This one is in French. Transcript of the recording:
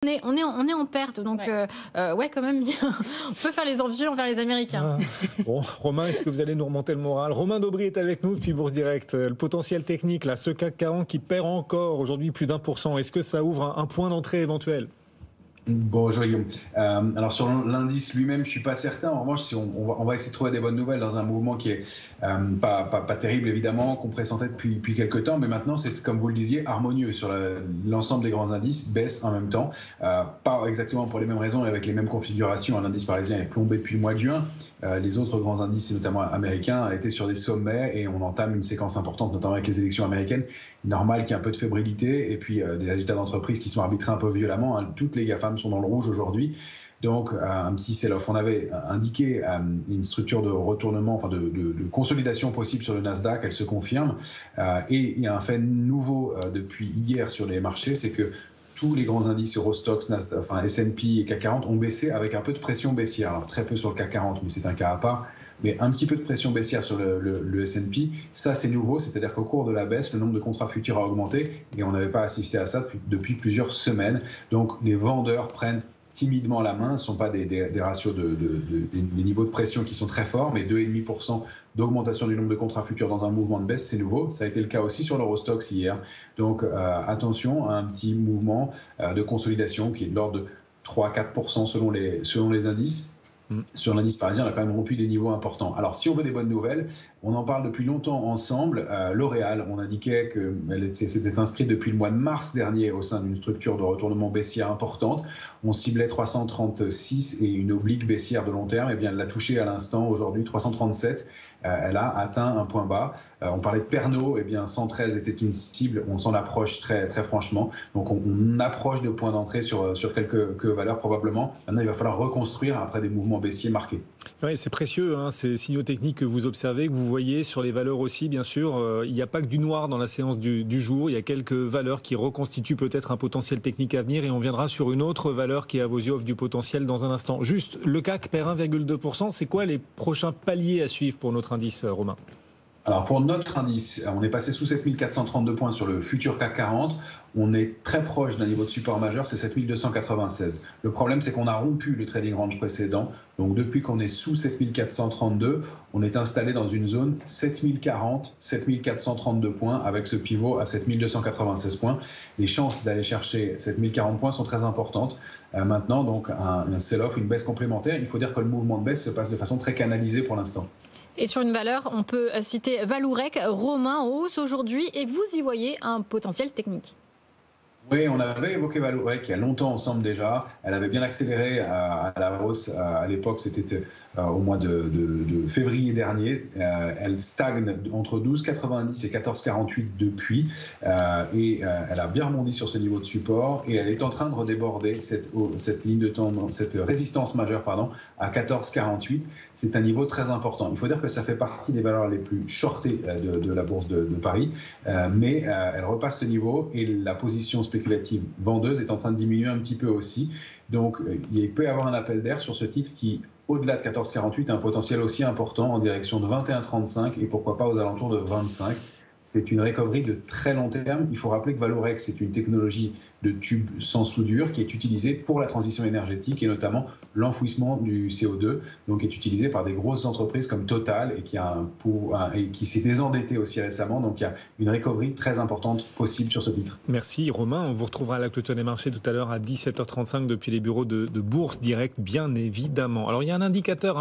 On est en perte, donc ouais, quand même, on peut faire les envieux envers les Américains. Bon, Romain, est-ce que vous allez nous remonter le moral? Romain Daubry est avec nous depuis Bourse Direct. Le potentiel technique, là, ce CAC 40 qui perd encore aujourd'hui plus d'1%, est-ce que ça ouvre un point d'entrée éventuel? Bonjour Guillaume. Alors sur l'indice lui-même, je suis pas certain. En revanche, si on va essayer de trouver des bonnes nouvelles dans un mouvement qui est pas terrible évidemment, qu'on pressentait depuis quelques temps, mais maintenant c'est, comme vous le disiez, harmonieux sur l'ensemble des grands indices, baisse en même temps. Pas exactement pour les mêmes raisons et avec les mêmes configurations. L'indice parisien est plombé depuis le mois de juin. Les autres grands indices, notamment américains, étaient sur des sommets et on entame une séquence importante, notamment avec les élections américaines. Normal qu'il y ait un peu de fébrilité et puis des résultats d'entreprises qui sont arbitrés un peu violemment. Toutes les GAFAM sont dans le rouge aujourd'hui. Donc, un petit sell-off. On avait indiqué une structure de retournement, enfin de consolidation possible sur le Nasdaq. Elle se confirme. Et il y a un fait nouveau depuis hier sur les marchés, c'est que tous les grands indices Eurostoxx, Nasdaq, enfin S&P et CAC 40 ont baissé avec un peu de pression baissière. Alors, très peu sur le CAC 40, mais c'est un cas à part. Mais un petit peu de pression baissière sur le S&P, ça c'est nouveau, c'est-à-dire qu'au cours de la baisse, le nombre de contrats futurs a augmenté et on n'avait pas assisté à ça depuis plusieurs semaines. Donc les vendeurs prennent timidement la main, ce ne sont pas des ratios, des niveaux de pression qui sont très forts, mais 2,5% d'augmentation du nombre de contrats futurs dans un mouvement de baisse, c'est nouveau. Ça a été le cas aussi sur l'Eurostoxx hier. Donc attention à un petit mouvement de consolidation qui est de l'ordre de 3-4% selon les indices. Sur l'indice parisien, on a quand même rompu des niveaux importants. Alors, si on veut des bonnes nouvelles, on en parle depuis longtemps ensemble. L'Oréal, on indiquait qu'elle s'était inscrite depuis le mois de mars dernier au sein d'une structure de retournement baissière importante. On ciblait 336 et une oblique baissière de long terme. Eh bien, elle l'a touché à l'instant, aujourd'hui, 337. Elle a atteint un point bas. On parlait de Pernod, eh bien 113 était une cible, on s'en approche très franchement. Donc on approche de points d'entrée sur quelques valeurs probablement. Maintenant, il va falloir reconstruire après des mouvements baissiers marqués. Oui, c'est précieux, hein, ces signaux techniques que vous observez, que vous voyez sur les valeurs aussi, bien sûr. Il n'y a pas que du noir dans la séance du jour, il y a quelques valeurs qui reconstituent peut-être un potentiel technique à venir et on viendra sur une autre valeur qui, à vos yeux, offre du potentiel dans un instant. Juste, le CAC perd 1,2%, c'est quoi les prochains paliers à suivre pour notre indice, Romain ? Alors pour notre indice, on est passé sous 7432 points sur le futur CAC 40. On est très proche d'un niveau de support majeur, c'est 7296. Le problème, c'est qu'on a rompu le trading range précédent. Donc depuis qu'on est sous 7432, on est installé dans une zone 7040, 7432 points avec ce pivot à 7296 points. Les chances d'aller chercher 7040 points sont très importantes. Maintenant, donc un sell-off, une baisse complémentaire. Il faut dire que le mouvement de baisse se passe de façon très canalisée pour l'instant. Et sur une valeur, on peut citer Vallourec, Romain en hausse aujourd'hui, et vous y voyez un potentiel technique. Oui, on avait évoqué Vallourec il y a longtemps ensemble déjà. Elle avait bien accéléré à la hausse. À l'époque, c'était au mois de février dernier. Elle stagne entre 12,90 et 14,48 depuis. Et elle a bien rebondi sur ce niveau de support. Et elle est en train de redéborder cette ligne de tendance, cette résistance majeure, à 14,48. C'est un niveau très important. Il faut dire que ça fait partie des valeurs les plus shortées de la bourse de Paris. Mais elle repasse ce niveau et la position spéculative vendeuse est en train de diminuer un petit peu aussi. Donc, il peut y avoir un appel d'air sur ce titre qui, au-delà de 14,48, a un potentiel aussi important en direction de 21,35 et pourquoi pas aux alentours de 25. C'est une recovery de très long terme. Il faut rappeler que Vallourec, c'est une technologie de tube sans soudure qui est utilisée pour la transition énergétique et notamment l'enfouissement du CO2, donc est utilisée par des grosses entreprises comme Total et qui s'est désendettée aussi récemment. Donc il y a une recovery très importante possible sur ce titre. Merci Romain. On vous retrouvera à la clôture des marchés tout à l'heure à 17h35 depuis les bureaux de Bourse Direct, bien évidemment. Alors il y a un indicateur